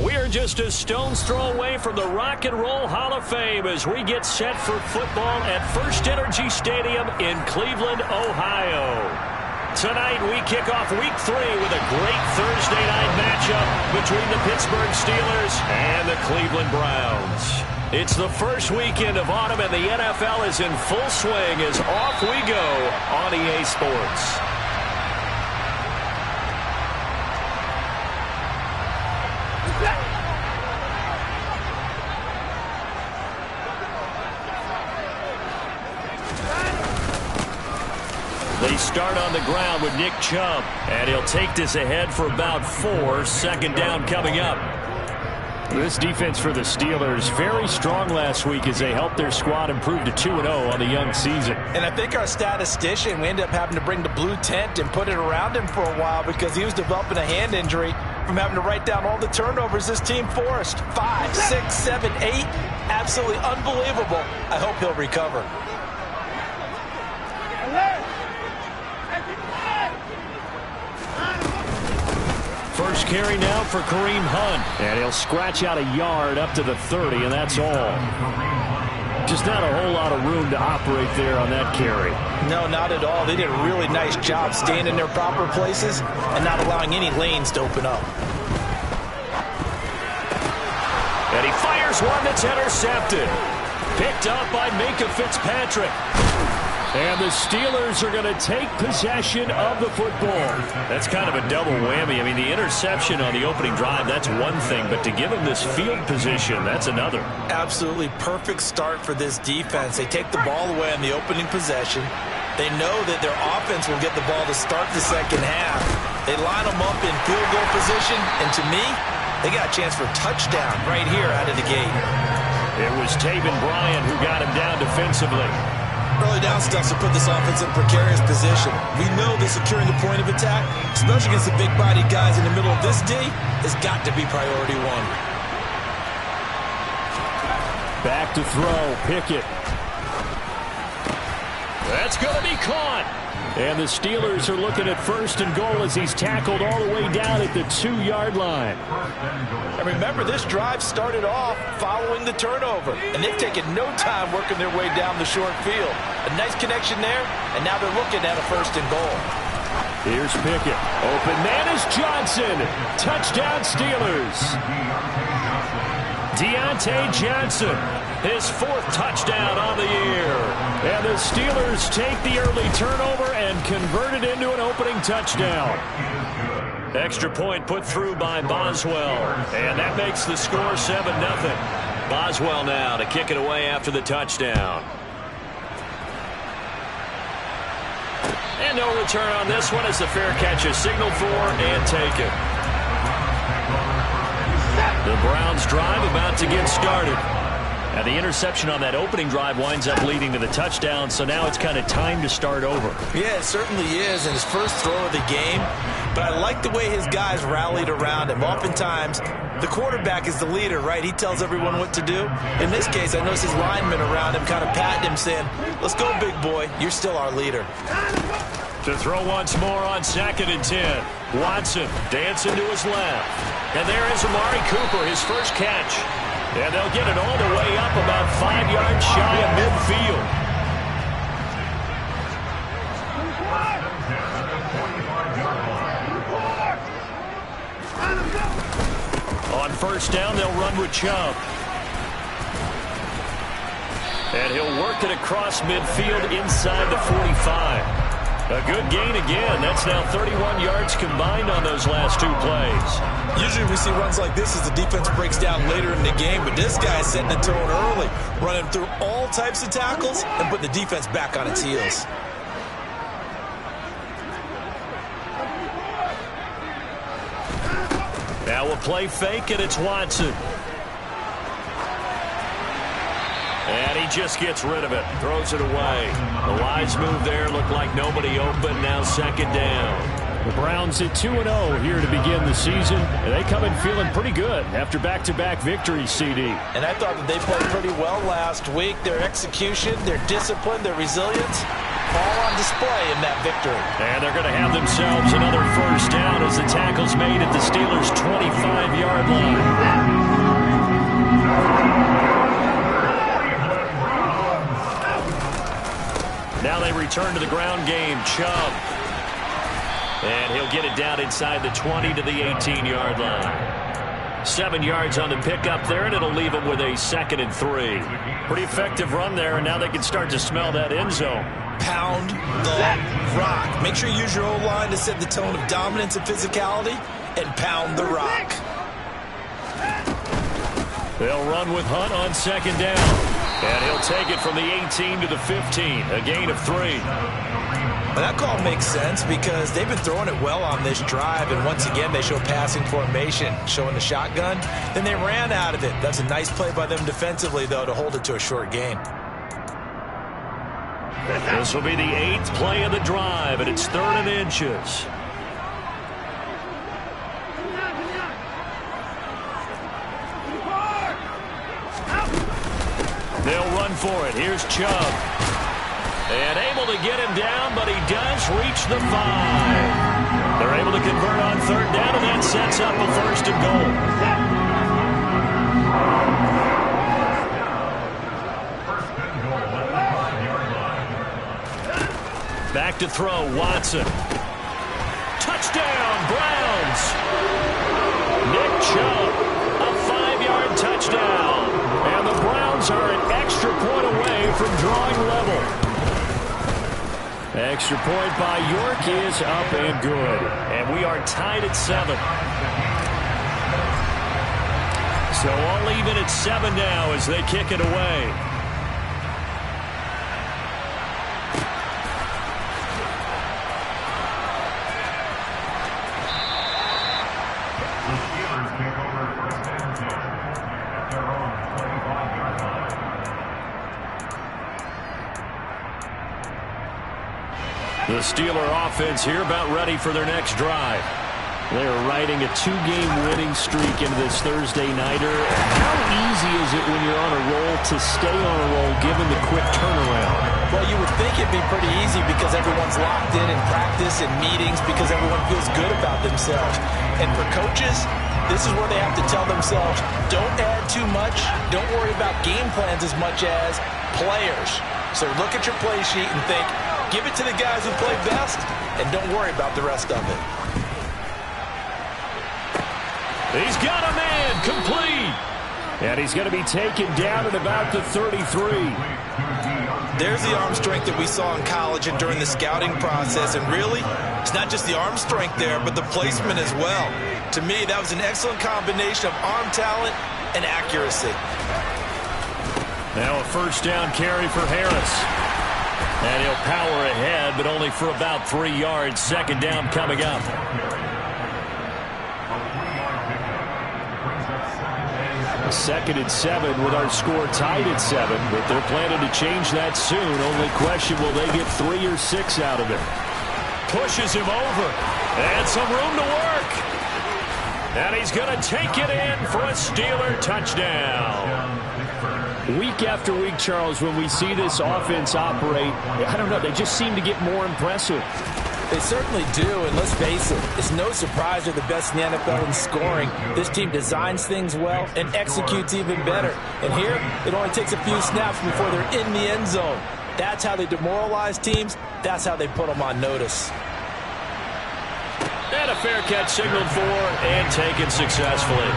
We are just a stone's throw away from the Rock and Roll Hall of Fame as we get set for football at First Energy Stadium in Cleveland, Ohio. Tonight we kick off Week 3 with a great Thursday night matchup between the Pittsburgh Steelers and the Cleveland Browns. It's the first weekend of autumn and the NFL is in full swing as off we go on EA Sports. They start on the ground with Nick Chubb, and he'll take this ahead for about 4. Second down coming up. This defense for the Steelers very strong last week as they helped their squad improve to 2-0 on the young season. And I think our statistician, we ended up having to bring the blue tent and put it around him for a while because he was developing a hand injury from having to write down all the turnovers this team forced. 5, 6, 7, 8. Absolutely unbelievable. I hope he'll recover. First carry now for Kareem Hunt. And he'll scratch out a yard up to the 30, and that's all. Just not a whole lot of room to operate there on that carry. No, not at all. They did a really nice job staying in their proper places and not allowing any lanes to open up. And he fires one that's intercepted. Picked up by Minkah Fitzpatrick. And the Steelers are going to take possession of the football. That's kind of a double whammy. I mean, the interception on the opening drive, that's one thing. But to give them this field position, that's another. Absolutely perfect start for this defense. They take the ball away on the opening possession. They know that their offense will get the ball to start the second half. They line them up in field goal position. And to me, they got a chance for a touchdown right here out of the gate. It was Taven Bryan who got him down defensively. Early down stuff to put this offense in a precarious position. We know that securing the point of attack, especially against the big-bodied guys in the middle of this D, has got to be priority one. Back to throw, Pickett. That's going to be caught. And the Steelers are looking at first and goal as he's tackled all the way down at the 2-yard line. And remember, this drive started off following the turnover, and they've taken no time working their way down the short field. A nice connection there, and now they're looking at a first and goal. Here's Pickett. Open man is Johnson. Touchdown Steelers. Deontay Johnson, his 4th touchdown on the year. And the Steelers take the early turnover and convert it into an opening touchdown. Extra point put through by Boswell. And that makes the score 7-0. Boswell now to kick it away after the touchdown. And no return on this one as the fair catch is signaled for and taken. The Browns drive about to get started. And the interception on that opening drive winds up leading to the touchdown, so now it's kind of time to start over. Yeah, it certainly is in his first throw of the game. But I like the way his guys rallied around him. Oftentimes, the quarterback is the leader, right? He tells everyone what to do. In this case, I noticed his linemen around him kind of patting him, saying, "Let's go, big boy. You're still our leader." To throw once more on 2nd and 10. Watson dancing to his left. And there is Amari Cooper, his first catch. And they'll get it all the way up about 5 yards shy of midfield. On first down, they'll run with Chubb. And he'll work it across midfield inside the 45. A good gain again. That's now 31 yards combined on those last 2 plays. Usually we see runs like this as the defense breaks down later in the game, but this guy's setting the tone early, running through all types of tackles and putting the defense back on its heels. Now we'll play fake, and it's Watson. And he just gets rid of it, throws it away. The wise move there, looked like nobody open, now 2nd down. The Browns at 2-0 here to begin the season. And they come in feeling pretty good after back-to-back victories, CD. And I thought that they played pretty well last week. Their execution, their discipline, their resilience, all on display in that victory. And they're going to have themselves another first down as the tackle's made at the Steelers' 25-yard line. Now they return to the ground game. Chubb. And he'll get it down inside the 20 to the 18-yard line. 7 yards on the pickup there, and it'll leave them with a 2nd and 3. Pretty effective run there, and now they can start to smell that end zone. Pound the rock. Make sure you use your O-line to set the tone of dominance and physicality, and pound the rock. They'll run with Hunt on 2nd down. And he'll take it from the 18 to the 15, a gain of 3. Well, that call makes sense because they've been throwing it well on this drive, and once again they show passing formation, showing the shotgun. Then they ran out of it. That's a nice play by them defensively, though, to hold it to a short gain. This will be the 8th play of the drive, and it's 3rd and inches. They'll run for it. Here's Chubb. And able to get him down, but he does reach the 5. They're able to convert on 3rd down, and that sets up a 1st and goal. Back to throw, Watson. Touchdown, Browns. Nick Chubb, a 5-yard touchdown. And the Browns are an extra point away from drawing level. Extra point by York is up and good. And we are tied at 7. So all even at 7 now as they kick it away. The Steeler offense here about ready for their next drive. They're riding a 2-game winning streak into this Thursday nighter. How easy is it when you're on a roll to stay on a roll given the quick turnaround? Well, you would think it'd be pretty easy because everyone's locked in practice and meetings because everyone feels good about themselves. And for coaches, this is where they have to tell themselves, don't add too much, don't worry about game plans as much as players. So look at your play sheet and think, give it to the guys who play best, and don't worry about the rest of it. He's got a man, complete. And he's going to be taken down at about the 33. There's the arm strength that we saw in college and during the scouting process. And really, it's not just the arm strength there, but the placement as well. To me, that was an excellent combination of arm talent and accuracy. Now a 1st down carry for Harris. And he'll power ahead, but only for about 3 yards. 2nd down coming up. 2nd and 7 with our score tied at 7, but they're planning to change that soon. Only question, will they get 3 or 6 out of it? Pushes him over, and some room to work. And he's going to take it in for a Steeler touchdown. Week after week, Charles, when we see this offense operate, I don't know, they just seem to get more impressive. They certainly do, and let's face it, it's no surprise they're the best in the NFL in scoring. This team designs things well and executes even better. And here, it only takes a few snaps before they're in the end zone. That's how they demoralize teams. That's how they put them on notice. And a fair catch signaled for and taken successfully.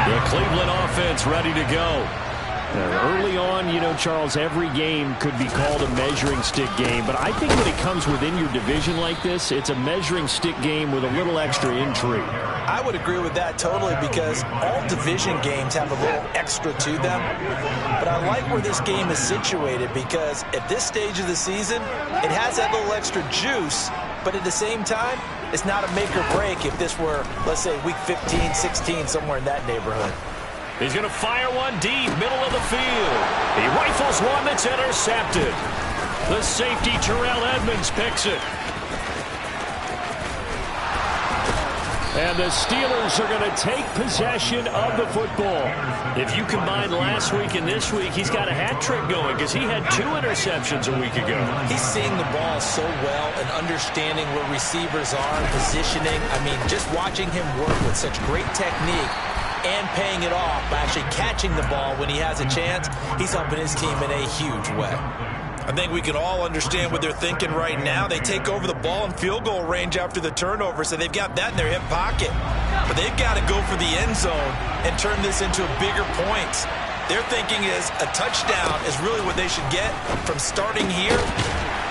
The Cleveland offense ready to go. Early on, you know, Charles, every game could be called a measuring stick game. But I think when it comes within your division like this, it's a measuring stick game with a little extra intrigue. I would agree with that totally because all division games have a little extra to them. But I like where this game is situated because at this stage of the season, it has that little extra juice. But at the same time, it's not a make or break if this were, let's say, week 15, 16, somewhere in that neighborhood. He's going to fire one deep, middle of the field. He rifles one that's intercepted. The safety, Terrell Edmunds, picks it. And the Steelers are going to take possession of the football. If you combine last week and this week, he's got a hat trick going because he had 2 interceptions a week ago. He's seeing the ball so well and understanding where receivers are, positioning. I mean, just watching him work with such great technique and paying it off by actually catching the ball when he has a chance, he's helping his team in a huge way. I think we can all understand what they're thinking right now. They take over the ball in field goal range after the turnover, so they've got that in their hip pocket. But they've got to go for the end zone and turn this into a bigger points. Their thinking is a touchdown is really what they should get from starting here.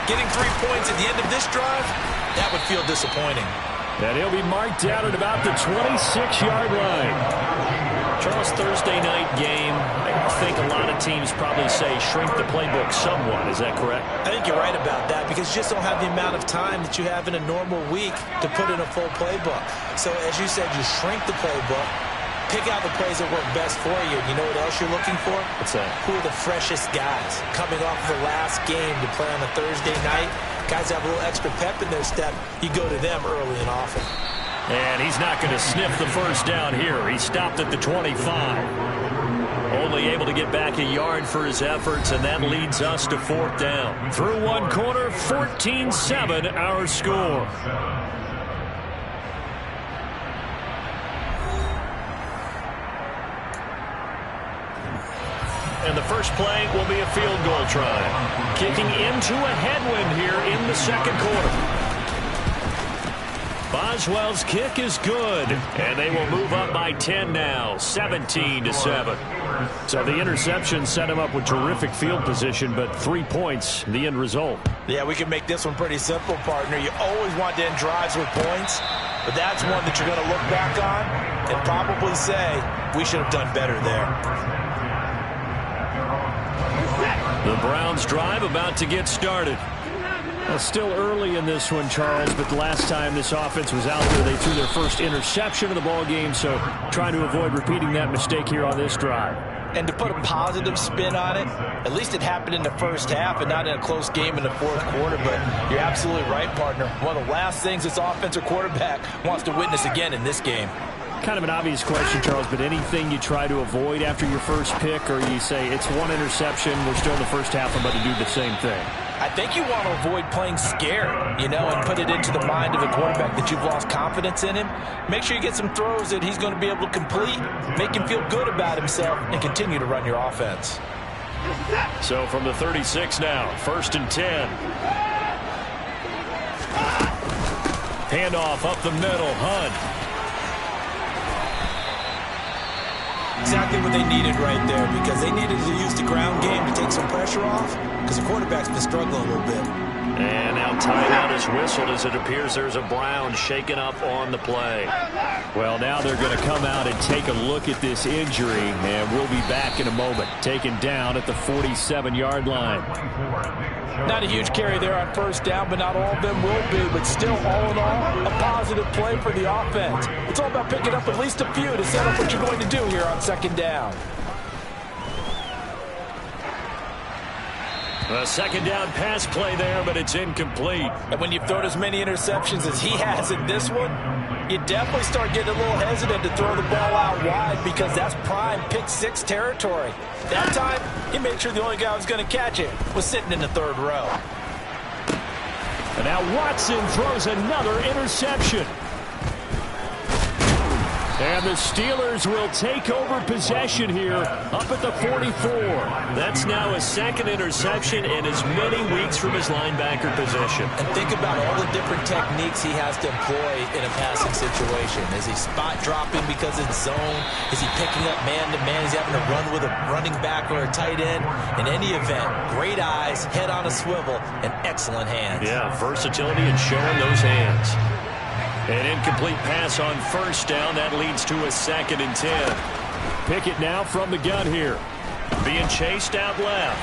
Getting 3 points at the end of this drive, that would feel disappointing. And he'll be marked down at about the 26-yard line. Charles, Thursday night game, I think a lot of teams probably say shrink the playbook somewhat. Is that correct? I think you're right about that because you just don't have the amount of time that you have in a normal week to put in a full playbook. So as you said, you shrink the playbook, pick out the plays that work best for you. You know what else you're looking for? What's that? Who are the freshest guys coming off of the last game to play on a Thursday night? Guys have a little extra pep in their step. You go to them early and often. And he's not going to sniff the first down here. He stopped at the 25. Only able to get back a yard for his efforts, and that leads us to 4th down. Through one quarter, 14-7 our score. And the first play will be a field goal try. Kicking into a headwind here in the second quarter. Boswell's kick is good, and they will move up by 10 now, 17-7. So the interception set him up with terrific field position, but 3 points, the end result. Yeah, we can make this one pretty simple, partner. You always want to end drives with points, but that's one that you're going to look back on and probably say, we should have done better there. The Browns drive about to get started. Well, still early in this one, Charles, but the last time this offense was out there, they threw their first interception of the ball game, so trying to avoid repeating that mistake here on this drive. And to put a positive spin on it, at least it happened in the first half and not in a close game in the fourth quarter, but you're absolutely right, partner. One of the last things this offensive quarterback wants to witness again in this game. Kind of an obvious question, Charles, but anything you try to avoid after your first pick, or you say it's one interception, we're still in the first half, I'm about to do the same thing? I think you want to avoid playing scared, you know, and put it into the mind of a quarterback that you've lost confidence in him. Make sure you get some throws that he's going to be able to complete, make him feel good about himself, and continue to run your offense. So from the 36 now, 1st and 10. Handoff up the middle, Hunt. Exactly what they needed right there, because they needed to use the ground game to take some pressure off, because the quarterback's been struggling a little bit. And now timeout is whistled as it appears there's a Brown shaken up on the play. Well, now they're going to come out and take a look at this injury, and we'll be back in a moment. Taken down at the 47-yard line. Not a huge carry there on first down, but not all of them will be. But still, all in all, a positive play for the offense. It's all about picking up at least a few to set up what you're going to do here on second down. A second down pass play there, but it's incomplete. And when you've thrown as many interceptions as he has in this one, you definitely start getting a little hesitant to throw the ball out wide, because that's prime pick six territory. That time, he made sure the only guy who was going to catch it was sitting in the third row. And now Watson throws another interception. And the Steelers will take over possession here up at the 44. That's now his second interception in as many weeks from his linebacker position. And think about all the different techniques he has to employ in a passing situation. Is he spot dropping because it's zone? Is he picking up man-to-man? Is he having to run with a running back or a tight end? In any event, great eyes, head on a swivel, and excellent hands. Yeah, versatility and showing those hands. An incomplete pass on first down. That leads to a 2nd and 10. Pickett now from the gun here. Being chased out left.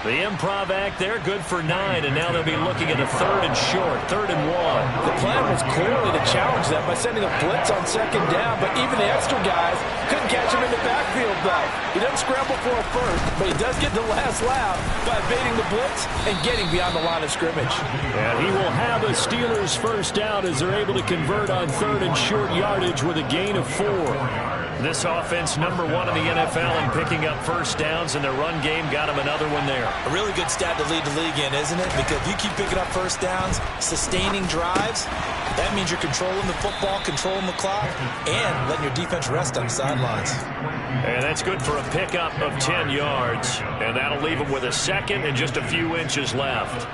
The improv act there, good for 9, and now they'll be looking at a 3rd and short, 3rd and 1. The plan was clearly to challenge them by sending a blitz on 2nd down, but even the extra guys couldn't catch him in the backfield, though. He doesn't scramble for a first, but he does get the last laugh by evading the blitz and getting beyond the line of scrimmage. And he will have a Steelers first down as they're able to convert on 3rd and short yardage with a gain of 4. This offense, number 1 in the NFL in picking up first downs, and their run game got him another one there. A really good stat to lead the league in, isn't it? Because if you keep picking up first downs, sustaining drives, that means you're controlling the football, controlling the clock, and letting your defense rest on the sidelines. And that's good for a pickup of 10 yards. And that'll leave him with a 2nd and just a few inches left.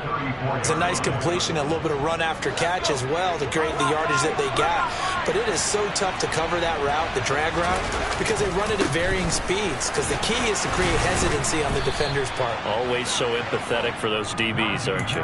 It's a nice completion and a little bit of run after catch as well to create the yardage that they got. But it is so tough to cover that route, the drag route, because they run it at varying speeds. Because the key is to create hesitancy on the defender's part. Always so empathetic for those DBs, aren't you?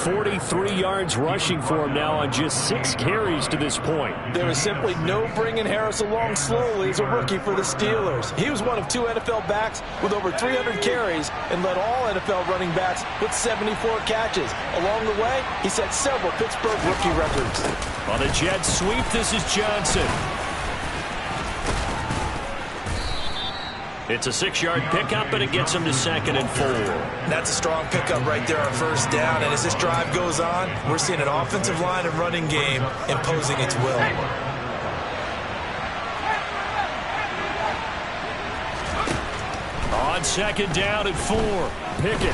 43 yards rushing for him now on just 6 carries to this point. There is simply no bringing Harris along slowly as a rookie for the Steelers. He was one of 2 NFL backs with over 300 carries and led all NFL running backs with 74 catches. Along the way, he set several Pittsburgh rookie records. On a jet sweep, this is Johnson. It's a 6-yard pickup, and it gets him to 2nd and 4. That's a strong pickup right there on first down. And as this drive goes on, we're seeing an offensive line and running game imposing its will. On 2nd down and 4, Pickett.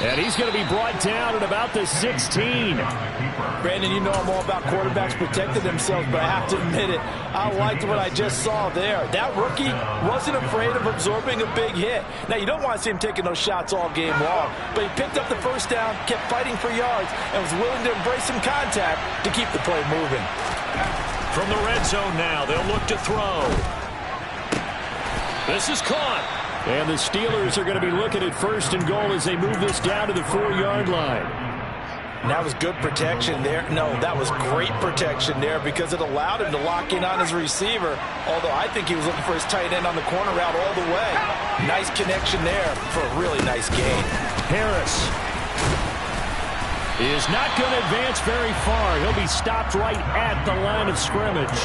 And he's going to be brought down at about the 16. Brandon, you know I'm all about quarterbacks protecting themselves, but I have to admit it, I liked what I just saw there. That rookie wasn't afraid of absorbing a big hit. Now, you don't want to see him taking those shots all game long, but he picked up the first down, kept fighting for yards, and was willing to embrace some contact to keep the play moving. From the red zone now, they'll look to throw. This is caught. And the Steelers are going to be looking at 1st and goal as they move this down to the 4-yard line. And that was good protection there. No, that was great protection there because it allowed him to lock in on his receiver, although I think he was looking for his tight end on the corner route all the way. Nice connection there for a really nice gain. Harris is not going to advance very far. He'll be stopped right at the line of scrimmage.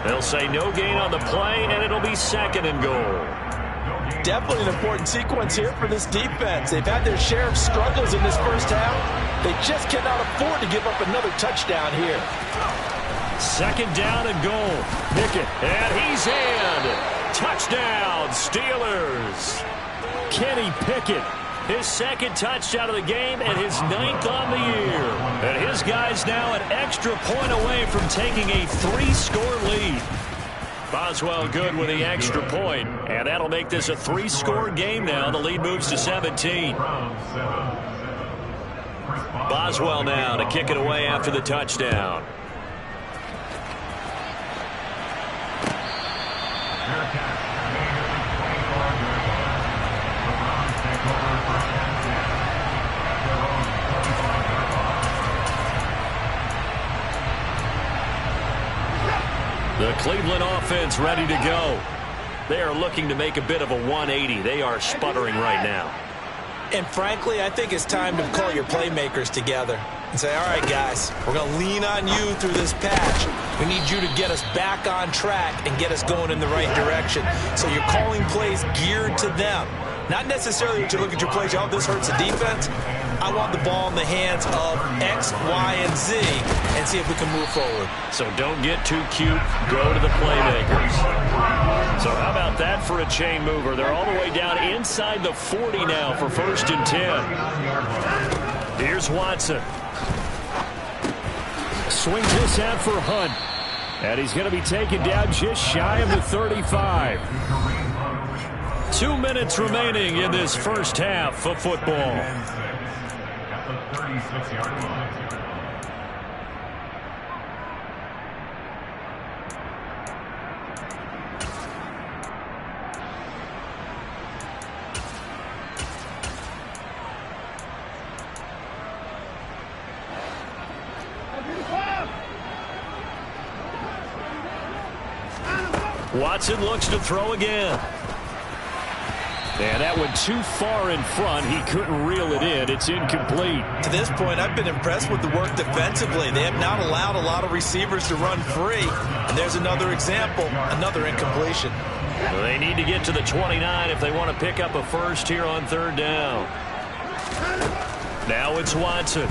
They'll say no gain on the play, and it'll be 2nd and goal. Definitely an important sequence here for this defense. They've had their share of struggles in this first half. They just cannot afford to give up another touchdown here. 2nd down and goal. Pickett, and he's in. Touchdown, Steelers. Kenny Pickett, his 2nd touchdown of the game and his 9th on the year. And his guys now an extra point away from taking a 3-score lead. Boswell good with the extra point, and that'll make this a 3-score game now. The lead moves to 17. Boswell now to kick it away after the touchdown. The Cleveland offense ready to go. They are looking to make a bit of a 180. They are sputtering right now. And frankly, I think it's time to call your playmakers together and say, all right, guys, we're going to lean on you through this patch. We need you to get us back on track and get us going in the right direction. So you're calling plays geared to them. Not necessarily to look at your plays, oh, this hurts the defense. I want the ball in the hands of X, Y, and Z and see if we can move forward. So don't get too cute. Go to the playmakers. So how about that for a chain mover? They're all the way down inside the 40 now for 1st and 10. Here's Watson. Swings this out for Hunt. And he's going to be taken down just shy of the 35. 2 minutes remaining in this first half of football. Watson looks to throw again. And that went too far in front. He couldn't reel it in. It's incomplete. To this point, I've been impressed with the work defensively. They have not allowed a lot of receivers to run free. And there's another example, another incompletion. Well, they need to get to the 29 if they want to pick up a first here on third down. Now it's Watson.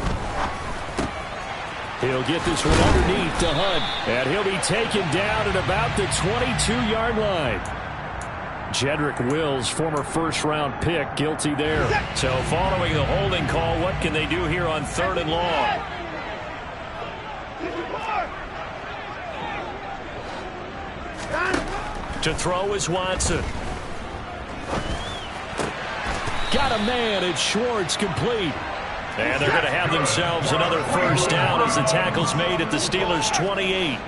He'll get this one underneath to Hunt. And he'll be taken down at about the 22-yard line. Jedrick Wills, former first-round pick, guilty there. So following the holding call, what can they do here on third and long? To throw is Watson. Got a man. It's Schwartz, complete. And they're going to have themselves another first down as the tackle's made at the Steelers' 28.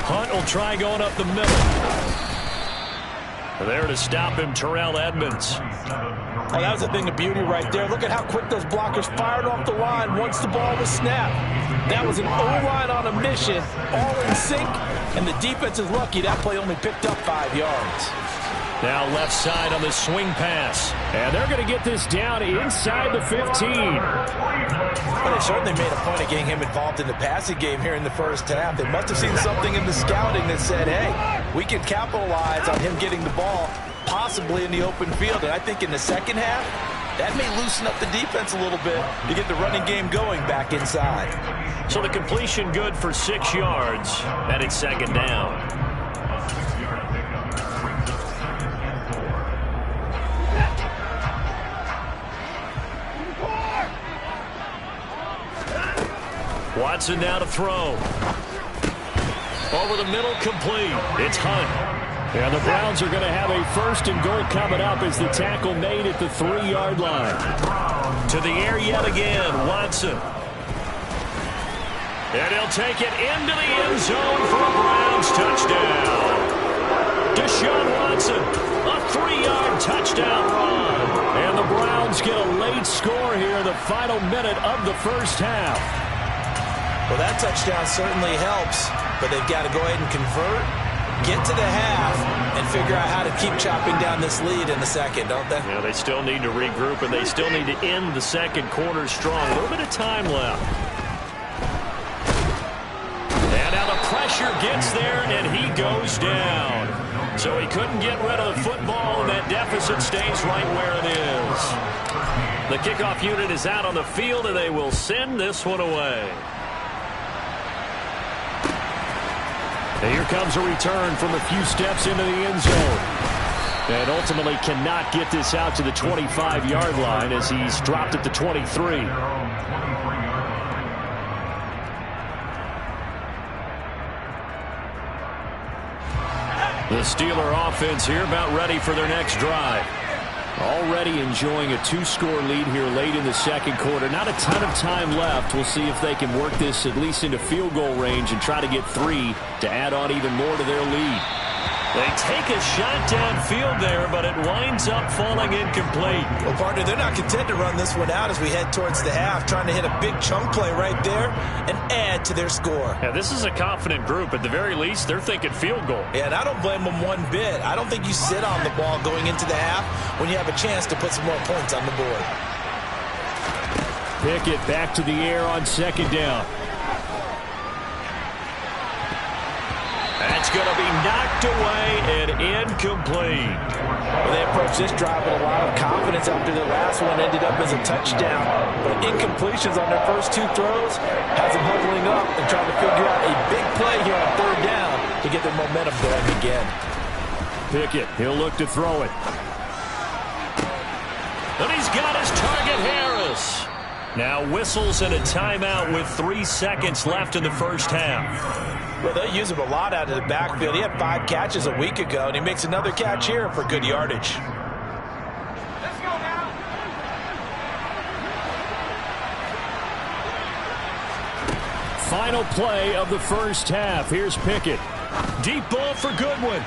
Hunt will try going up the middle. There to stop him, Terrell Edmunds. Oh, that was a thing of beauty right there. Look at how quick those blockers fired off the line once the ball was snapped. That was an O-line on a mission, all in sync, and the defense is lucky that play only picked up 5 yards. Now left side on the swing pass. And they're going to get this down inside the 15. Well, they certainly made a point of getting him involved in the passing game here in the first half. They must have seen something in the scouting that said, hey, we can capitalize on him getting the ball possibly in the open field. And I think in the second half, that may loosen up the defense a little bit to get the running game going back inside. So the completion good for 6 yards. And it's second down. Watson now to throw. Over the middle, complete. It's Hunt. And the Browns are going to have a first and goal coming up as the tackle made at the 3-yard line. To the air yet again, Watson. And he'll take it into the end zone for a Browns touchdown. Deshaun Watson, a 3-yard touchdown run. And the Browns get a late score here in the final minute of the first half. Well, that touchdown certainly helps, but they've got to go ahead and convert, get to the half, and figure out how to keep chopping down this lead in the second, don't they? Yeah, they still need to regroup, and they still need to end the second quarter strong. A little bit of time left. And now the pressure gets there, and he goes down. So he couldn't get rid of the football, and that deficit stays right where it is. The kickoff unit is out on the field, and they will send this one away. Here comes a return from a few steps into the end zone. And ultimately cannot get this out to the 25-yard line as he's dropped at the 23. The Steeler offense here about ready for their next drive. Already enjoying a 2-score lead here late in the second quarter. Not a ton of time left. We'll see if they can work this at least into field goal range and try to get 3 to add on even more to their lead. They take a shot downfield there, but it winds up falling incomplete. Well, partner, they're not content to run this one out as we head towards the half, trying to hit a big chunk play right there and add to their score. Yeah, this is a confident group. At the very least, they're thinking field goal. Yeah, and I don't blame them one bit. I don't think you sit on the ball going into the half when you have a chance to put some more points on the board. Pickett back to the air on second down. That's going to be knocked away and incomplete. Well, they approached this drive with a lot of confidence after their last one ended up as a touchdown. But incompletions on their first 2 throws has them huddling up and trying to figure out a big play here on third down to get their momentum going again. Pickett, he'll look to throw it. And he's got his target, Harris. Now whistles and a timeout with 3 seconds left in the first half. Well, they use him a lot out of the backfield. He had 5 catches a week ago, and he makes another catch here for good yardage. Let's go now. Final play of the first half. Here's Pickett. Deep ball for Goodwin.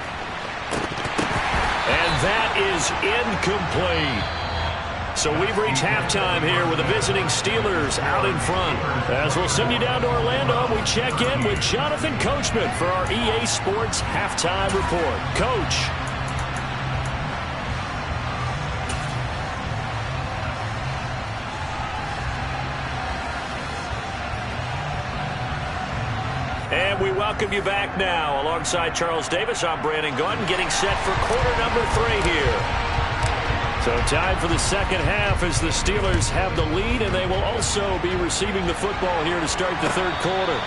And that is incomplete. So we've reached halftime here with the visiting Steelers out in front. As we'll send you down to Orlando, we check in with Jonathan Coachman for our EA Sports Halftime Report. Coach. And we welcome you back now. Alongside Charles Davis, I'm Brandon Gaudin, getting set for quarter number 3 here. So time for the second half as the Steelers have the lead, and they will also be receiving the football here to start the third quarter.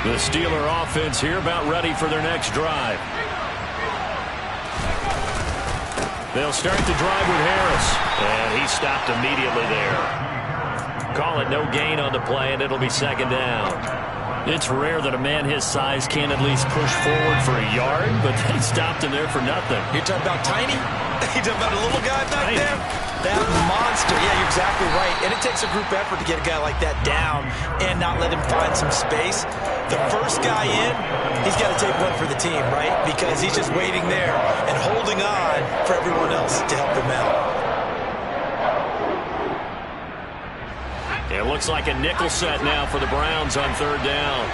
The Steeler offense here about ready for their next drive. They'll start the drive with Harris. And he stopped immediately there. Call it no gain on the play, and it'll be second down. It's rare that a man his size can't at least push forward for a yard, but they stopped him there for nothing. You're talking about tiny? You're talking about a little guy back there? That monster. Yeah, you're exactly right. And it takes a group effort to get a guy like that down and not let him find some space. The first guy in, he's got to take one for the team, right? Because he's just waiting there and holding on for everyone else to help him out. It looks like a nickel set now for the Browns on third down.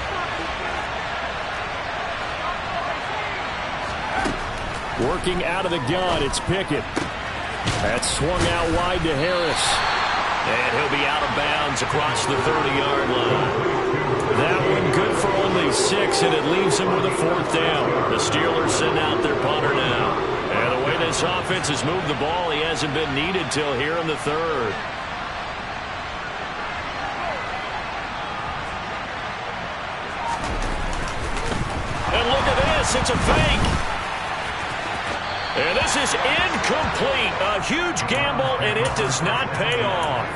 Working out of the gun, it's Pickett. That's swung out wide to Harris. And he'll be out of bounds across the 30-yard line. That one good for only 6, and it leaves him with a fourth down. The Steelers send out their punter now. And the way this offense has moved the ball, he hasn't been needed till here in the third. And look at this, it's a fake. And this is incomplete. A huge gamble, and it does not pay off.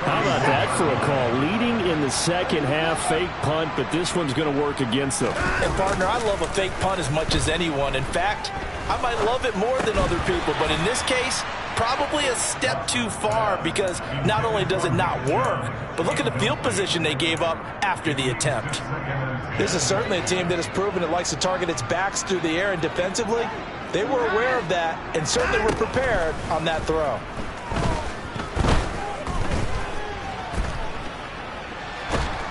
How about that for a call? Leading in the second half, fake punt, but this one's going to work against them. And, partner, I love a fake punt as much as anyone. In fact, I might love it more than other people, but in this case, probably a step too far because not only does it not work, but look at the field position they gave up after the attempt. This is certainly a team that has proven it likes to target its backs through the air, and defensively, they were aware of that and certainly were prepared on that throw.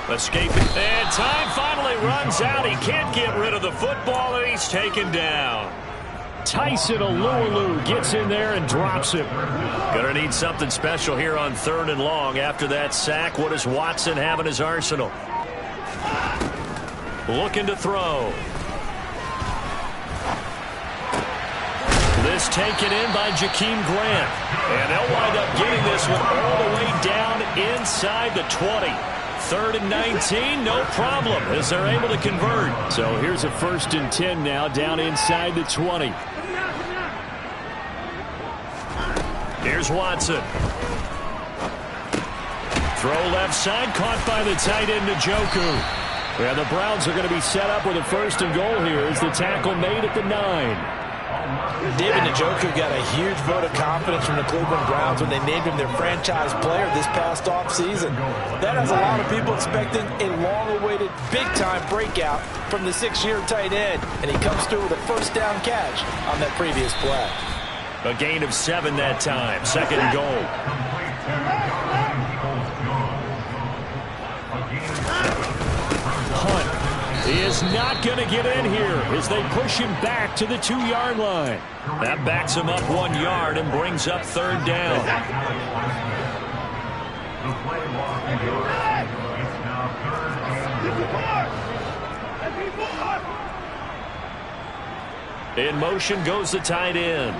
Escaping. And time finally runs out. He can't get rid of the football, and he's taken down. Tyson Alualu gets in there and drops him. Gonna need something special here on third and long. After that sack, what does Watson have in his arsenal? Looking to throw. This taken in by Jakeem Grant. And they'll wind up getting this one all the way down inside the 20. 3rd and 19, no problem, as they're able to convert. So here's a 1st and 10 now, down inside the 20. Here's Watson. Throw left side, caught by the tight end, Njoku. And the Browns are going to be set up with a 1st and goal here as the tackle made at the 9. David Njoku got a huge vote of confidence from the Cleveland Browns when they named him their franchise player this past offseason. That has a lot of people expecting a long-awaited, big-time breakout from the 6-year tight end, and he comes through with a 1st down catch on that previous play. A gain of 7 that time, 2nd and goal. Hunt is not going to get in here as they push him back to the 2-yard line. That backs him up 1 yard and brings up 3rd down. In motion goes the tight end.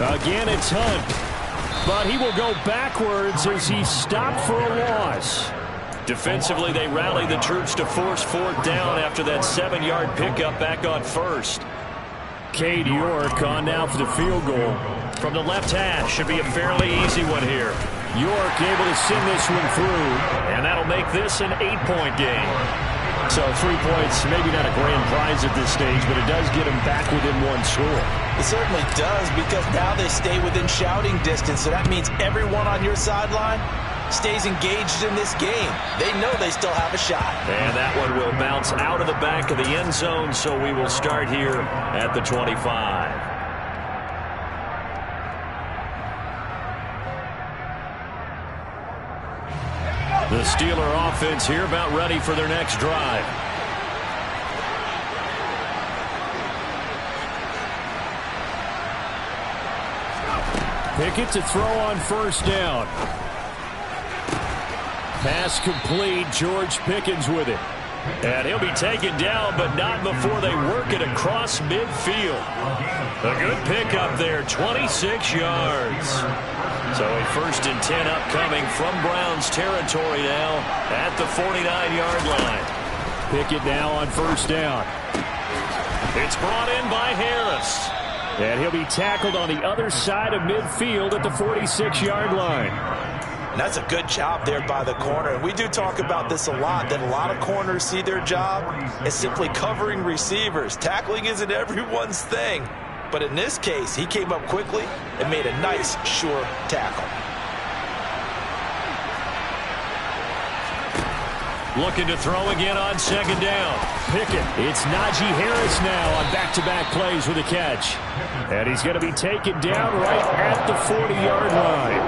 Again, it's Hunt. But he will go backwards as he's stopped for a loss. Defensively, they rally the troops to force 4th down after that 7-yard pickup back on 1st. Cade York on now for the field goal. From the left hash, should be a fairly easy one here. York able to send this one through, and that'll make this an 8-point game. So 3 points, maybe not a grand prize at this stage, but it does get them back within 1 score. It certainly does, because now they stay within shouting distance, so that means everyone on your sideline stays engaged in this game. They know they still have a shot. And that one will bounce out of the back of the end zone, so we will start here at the 25. The Steeler offense here about ready for their next drive. Pickett to throw on first down. Pass complete. George Pickens with it. And he'll be taken down, but not before they work it across midfield. A good pickup there, 26 yards. So a 1st and 10 upcoming from Browns territory now at the 49-yard line. Pickett now on first down. It's brought in by Harris. And he'll be tackled on the other side of midfield at the 46-yard line. And that's a good job there by the corner. And we do talk about this a lot, that a lot of corners see their job as simply covering receivers. Tackling isn't everyone's thing. But in this case, he came up quickly and made a nice, sure tackle. Looking to throw again on 2nd down. Pickett. It's Najee Harris now on back-to-back plays with a catch. And he's going to be taken down right at the 40-yard line.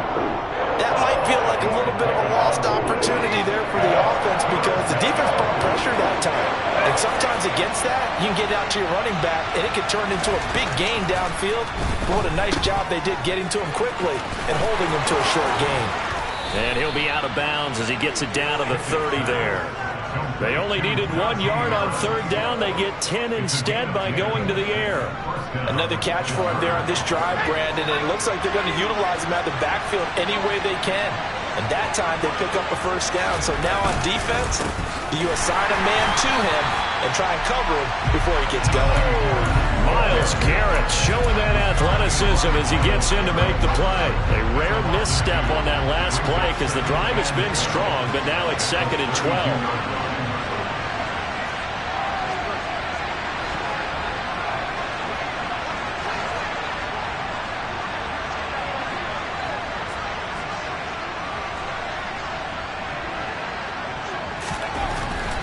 That might feel like a little bit of a lost opportunity there for the offense because the defense brought pressure that time. And sometimes against that, you can get out to your running back, and it can turn into a big gain downfield. But what a nice job they did getting to him quickly and holding him to a short gain. And he'll be out of bounds as he gets it down to the 30 there. They only needed 1 yard on 3rd down. They get 10 instead by going to the air. Another catch for him there on this drive, Brandon, and it looks like they're going to utilize him out of the backfield any way they can. And that time they pick up a 1st down. So now on defense, you assign a man to him and try and cover him before he gets going. Myles Garrett showing that athleticism as he gets in to make the play. A rare misstep on that last play because the drive has been strong, but now it's 2nd and 12.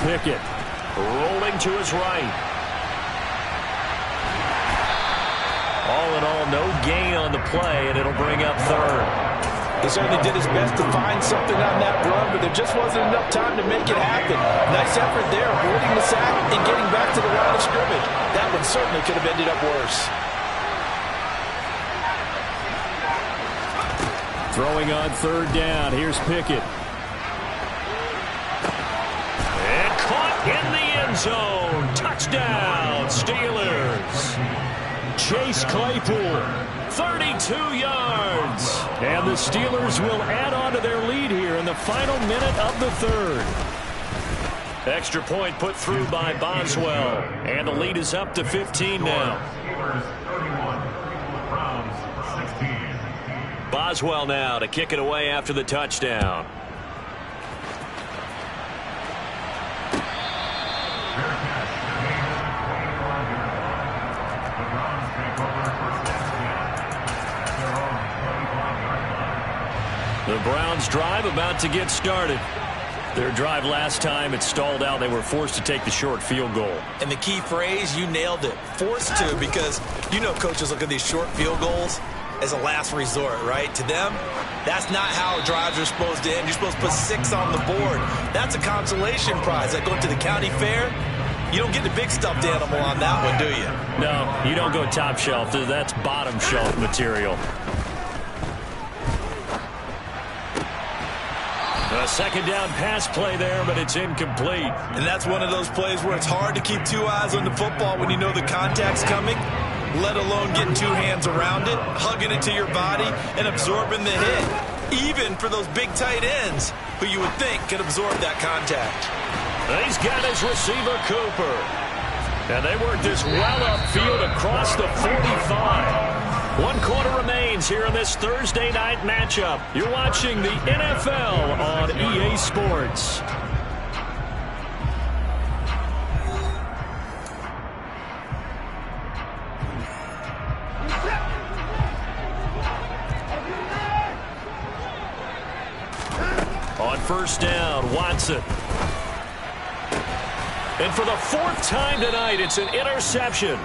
Pickett rolling to his right. All in all, no gain on the play, and it'll bring up 3rd. He certainly did his best to find something on that run, but there just wasn't enough time to make it happen. Nice effort there, avoiding the sack and getting back to the line of scrimmage. That one certainly could have ended up worse. Throwing on 3rd down. Here's Pickett. In the end zone. Touchdown, Steelers. Chase Claypool, 32 yards. And the Steelers will add on to their lead here in the final minute of the 3rd. Extra point put through by Boswell. And the lead is up to 15 now. Boswell now to kick it away after the touchdown. The Browns drive about to get started. Their drive last time, it stalled out. They were forced to take the short field goal. And the key phrase, you nailed it. Forced to, because you know coaches look at these short field goals as a last resort, right? To them, that's not how drives are supposed to end. You're supposed to put 6 on the board. That's a consolation prize. Like going to the county fair, you don't get the big stuffed animal on that one, do you? No, you don't go top shelf. That's bottom shelf material. A 2nd down pass play there, but it's incomplete. And that's one of those plays where it's hard to keep 2 eyes on the football when you know the contact's coming, let alone getting 2 hands around it, hugging it to your body, and absorbing the hit. Even for those big tight ends who you would think could absorb that contact. He's got his receiver, Cooper. And they work this well upfield across the 45. 1 quarter remains here in this Thursday night matchup. You're watching the NFL on EA Sports. On 1st down, Watson. And for the 4th time tonight, it's an interception.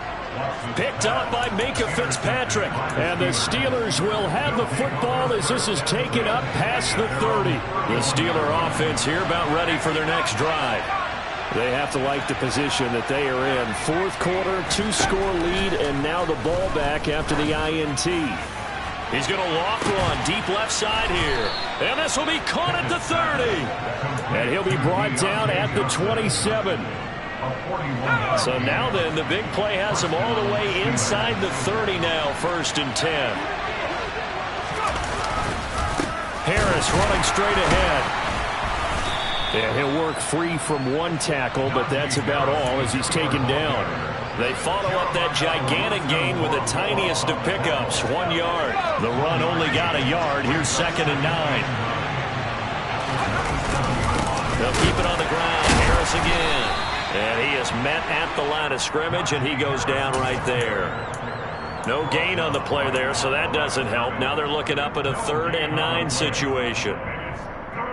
Picked up by Minkah Fitzpatrick. And the Steelers will have the football as this is taken up past the 30. The Steeler offense here about ready for their next drive. They have to like the position that they are in. 4th quarter, 2-score lead, and now the ball back after the INT. He's going to loft one deep left side here. And this will be caught at the 30. And he'll be brought down at the 27. So now then, the big play has him all the way inside the 30 now, 1st and 10. Harris running straight ahead. And he'll work free from one tackle, but that's about all as he's taken down. They follow up that gigantic gain with the tiniest of pickups, 1 yard. The run only got a yard. Here's 2nd and 9. They'll keep it on the ground. Harris again. And he is met at the line of scrimmage, and he goes down right there. No gain on the play there, so that doesn't help. Now they're looking up at a 3rd and 9 situation.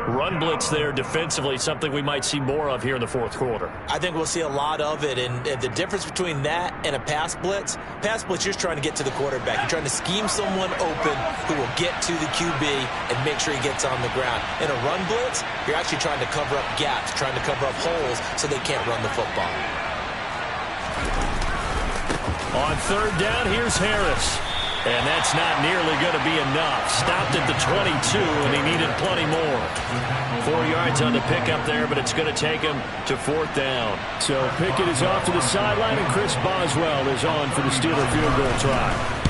Run blitz there defensively, something we might see more of here in the 4th quarter. I think we'll see a lot of it, and the difference between that and a pass blitz, you're just trying to get to the quarterback. You're trying to scheme someone open who will get to the QB and make sure he gets on the ground. In a run blitz, you're actually trying to cover up gaps, trying to cover up holes so they can't run the football. On 3rd down, here's Harris. And that's not nearly going to be enough. Stopped at the 22, and he needed plenty more. 4 yards on the pickup there, but it's going to take him to 4th down. So Pickett is off to the sideline, and Chris Boswell is on for the Steeler field goal try.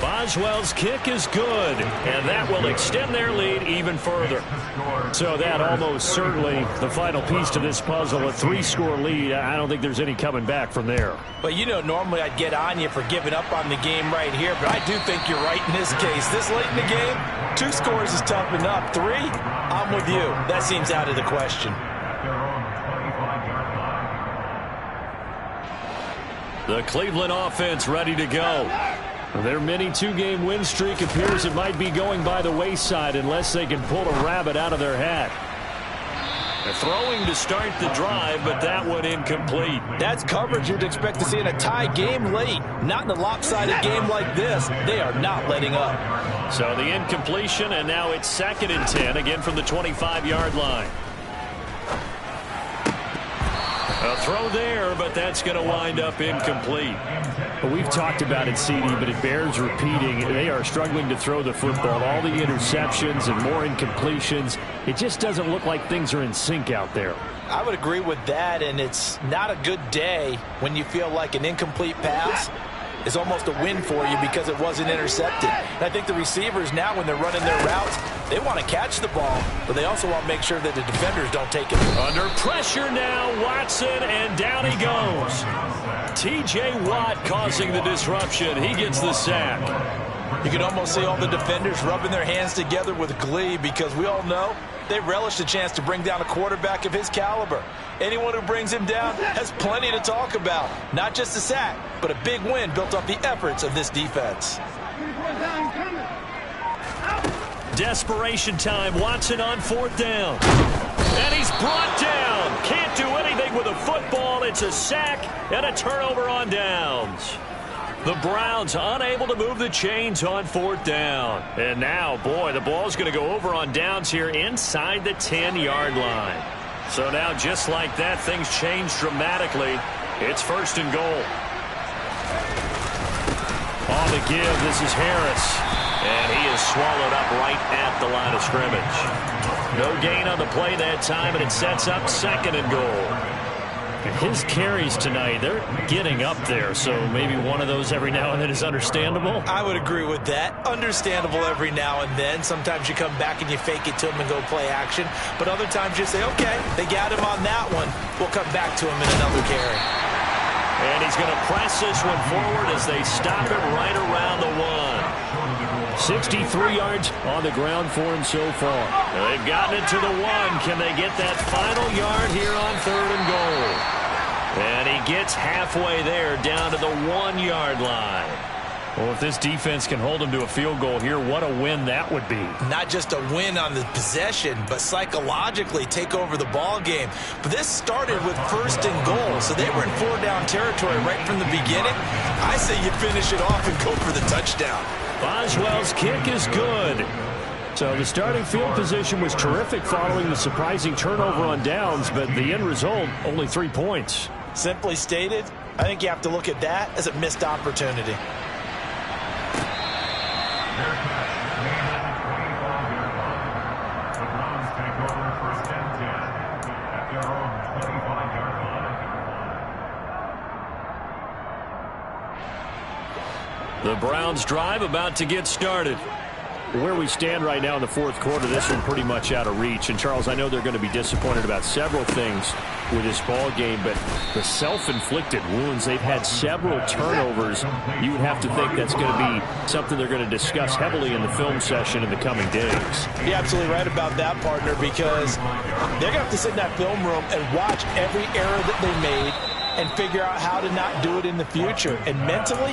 Boswell's kick is good, and that will extend their lead even further. So that almost certainly the final piece to this puzzle, a 3-score lead. I don't think there's any coming back from there. Well, you know, normally I'd get on you for giving up on the game right here, but I do think you're right in this case. This late in the game, 2 scores is tough enough. 3, I'm with you. That seems out of the question. The Cleveland offense ready to go. Their mini 2-game win streak appears it might be going by the wayside unless they can pull a rabbit out of their hat. They're throwing to start the drive, but that one incomplete. That's coverage you'd expect to see in a tie game late. Not in a lopsided game like this. They are not letting up. So the incompletion, and now it's 2nd and 10, again from the 25-yard line. A throw there, but that's going to wind up incomplete. Well, we've talked about it, CD, but it bears repeating. They are struggling to throw the football. All the interceptions and more incompletions. It just doesn't look like things are in sync out there. I would agree with that, and it's not a good day when you feel like an incomplete pass is almost a win for you because it wasn't intercepted. And I think the receivers now, when they're running their routes, they want to catch the ball, but they also want to make sure that the defenders don't take it. Under pressure now, Watson, and down he goes. T.J. Watt causing the disruption. He gets the sack. You can almost see all the defenders rubbing their hands together with glee because we all know they relish the chance to bring down a quarterback of his caliber. Anyone who brings him down has plenty to talk about. Not just a sack, but a big win built off the efforts of this defense. Desperation time. Watson on 4th down. And he's brought down. Can't do anything with a football. It's a sack and a turnover on downs. The Browns unable to move the chains on 4th down. And now, boy, the ball's going to go over on downs here inside the 10-yard line. So now, just like that, things change dramatically. It's 1st and goal. On the give, this is Harris. And he is swallowed up right at the line of scrimmage. No gain on the play that time, and it sets up 2nd and goal. His carries tonight, they're getting up there, so maybe one of those every now and then is understandable. I would agree with that. Understandable every now and then. Sometimes you come back and you fake it to him and go play action, but other times you say, okay, they got him on that one. We'll come back to him in another carry. And he's going to press this one forward as they stop it right around the 1. 63 yards on the ground for him so far. They've gotten it to the 1. Can they get that final yard here on 3rd and goal? And he gets halfway there down to the 1-yard line. Well, if this defense can hold him to a field goal here, what a win that would be. Not just a win on the possession, but psychologically take over the ball game. But this started with 1st and goal, so they were in 4-down territory right from the beginning. I say you finish it off and go for the touchdown. Boswell's kick is good. So the starting field position was terrific following the surprising turnover on downs, but the end result, only 3 points. Simply stated, I think you have to look at that as a missed opportunity. The Browns drive about to get started. Where we stand right now in the fourth quarter, this one pretty much out of reach. And, Charles, I know they're going to be disappointed about several things with this ball game, but the self-inflicted wounds, they've had several turnovers. You would have to think that's going to be something they're going to discuss heavily in the film session in the coming days. You're absolutely right about that, partner, because they're going to have to sit in that film room and watch every error that they made and figure out how to not do it in the future. And mentally,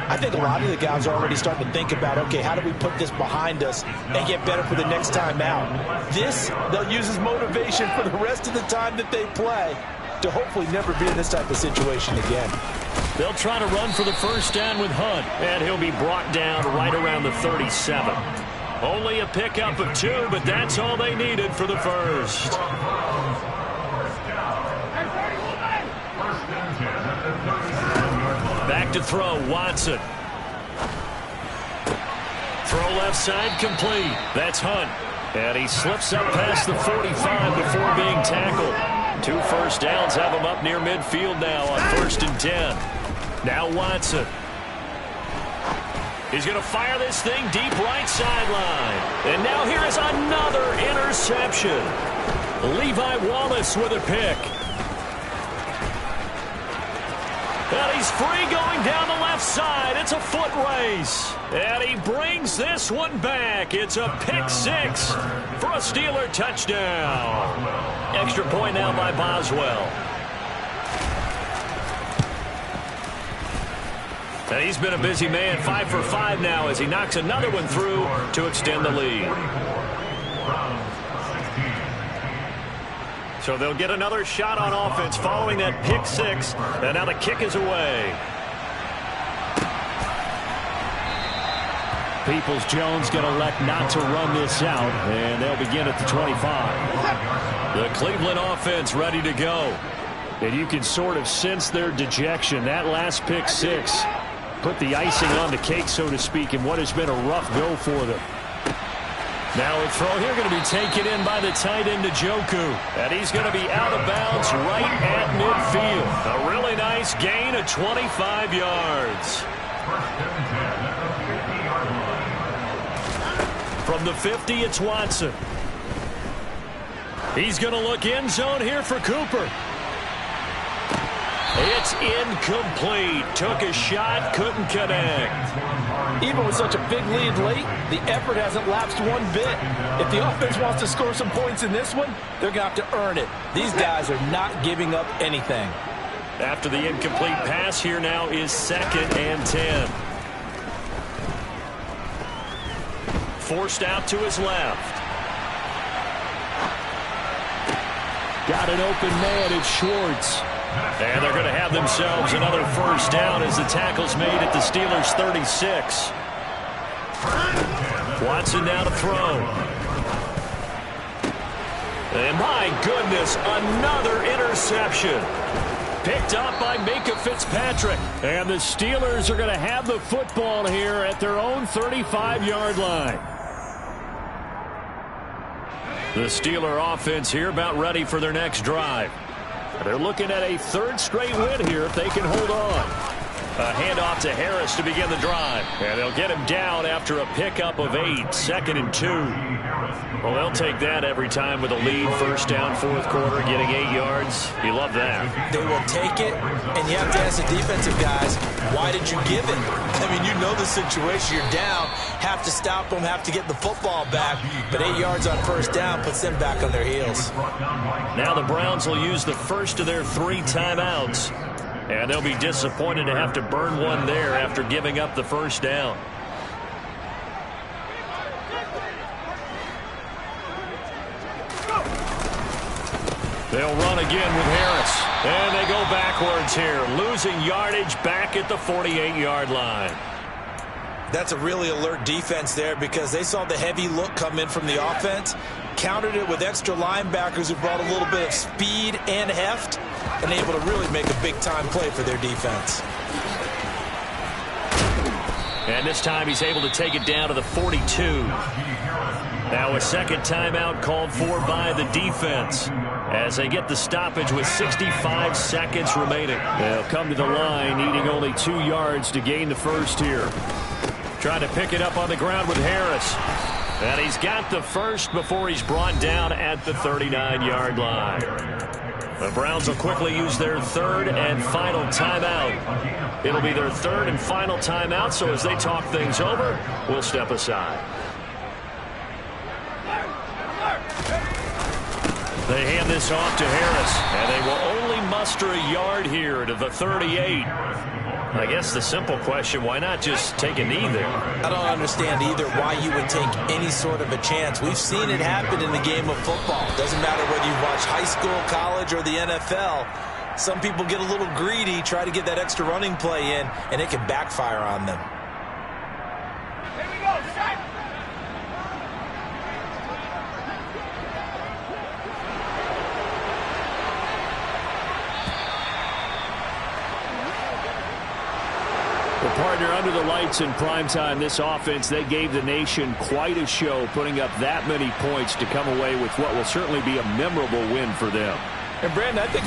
I think a lot of the guys are already starting to think about, okay, how do we put this behind us and get better for the next time out? This, they'll use as motivation for the rest of the time that they play to hopefully never be in this type of situation again. They'll try to run for the first down with Hunt, and he'll be brought down right around the 37. Only a pickup of 2, but that's all they needed for the first. Back to throw, Watson. Throw left side, complete. That's Hunt. And he slips up past the 45 before being tackled. 2 first downs have him up near midfield now on 1st and 10. Now Watson. He's going to fire this thing deep right sideline. And now here is another interception. Levi Wallace with a pick. And he's free going down the left side. It's a foot race. And he brings this one back. It's a pick 6 for a Steeler touchdown. Extra point now by Boswell. And he's been a busy man, 5 for 5 now as he knocks another one through to extend the lead. So they'll get another shot on offense following that pick 6. And now the kick is away. Peoples-Jones going to elect not to run this out, and they'll begin at the 25. The Cleveland offense ready to go. And you can sort of sense their dejection. That last pick 6 put the icing on the cake, so to speak, in what has been a rough go for them. Now a throw here going to be taken in by the tight end Njoku. And he's going to be out of bounds right at midfield. A really nice gain of 25 yards. From the 50, it's Watson. He's going to look end zone here for Cooper. It's incomplete. Took a shot, couldn't connect. Even with such a big lead late, the effort hasn't lapsed one bit. If the offense wants to score some points in this one, they're going to have to earn it. These guys are not giving up anything. After the incomplete pass, here now is 2nd and 10. Forced out to his left. Got an open man, it's Schwartz. And they're going to have themselves another first down as the tackle's made at the Steelers' 36. Watson now to throw. And my goodness, another interception. Picked up by Minkah Fitzpatrick. And the Steelers are going to have the football here at their own 35-yard line. The Steeler offense here about ready for their next drive. They're looking at a 3rd straight win here if they can hold on. A handoff to Harris to begin the drive. And they'll get him down after a pickup of 8. 2nd and 2. Well, they'll take that every time with a lead. First down, 4th quarter, getting 8 yards. You love that. They will take it, and you have to ask the defensive guys, why did you give it? I mean, you know the situation. You're down, have to stop them, have to get the football back. But 8 yards on first down puts them back on their heels. Now the Browns will use the first of their 3 timeouts. And they'll be disappointed to have to burn one there after giving up the first down. They'll run again with Harris. And they go backwards here, losing yardage back at the 48-yard line. That's a really alert defense there because they saw the heavy look come in from the offense, countered it with extra linebackers who brought a little bit of speed and heft, and able to really make a big-time play for their defense. And this time he's able to take it down to the 42. Now a second timeout called for by the defense as they get the stoppage with 65 seconds remaining. They'll come to the line needing only 2 yards to gain the first here. Trying to pick it up on the ground with Harris. And he's got the first before he's brought down at the 39-yard line. The Browns will quickly use their third and final timeout. It'll be their third and final timeout, so as they talk things over, we'll step aside. They hand this off to Harris, and they will only muster a yard here to the 38. I guess the simple question, why not just take a knee there? I don't understand either why you would take any sort of a chance. We've seen it happen in the game of football. Doesn't matter whether you watch high school, college, or the NFL. Some people get a little greedy, try to get that extra running play in, and it can backfire on them. Here we go, set! The partner under the lights in primetime, this offense, they gave the nation quite a show, putting up that many points to come away with what will certainly be a memorable win for them. And Brandon, I think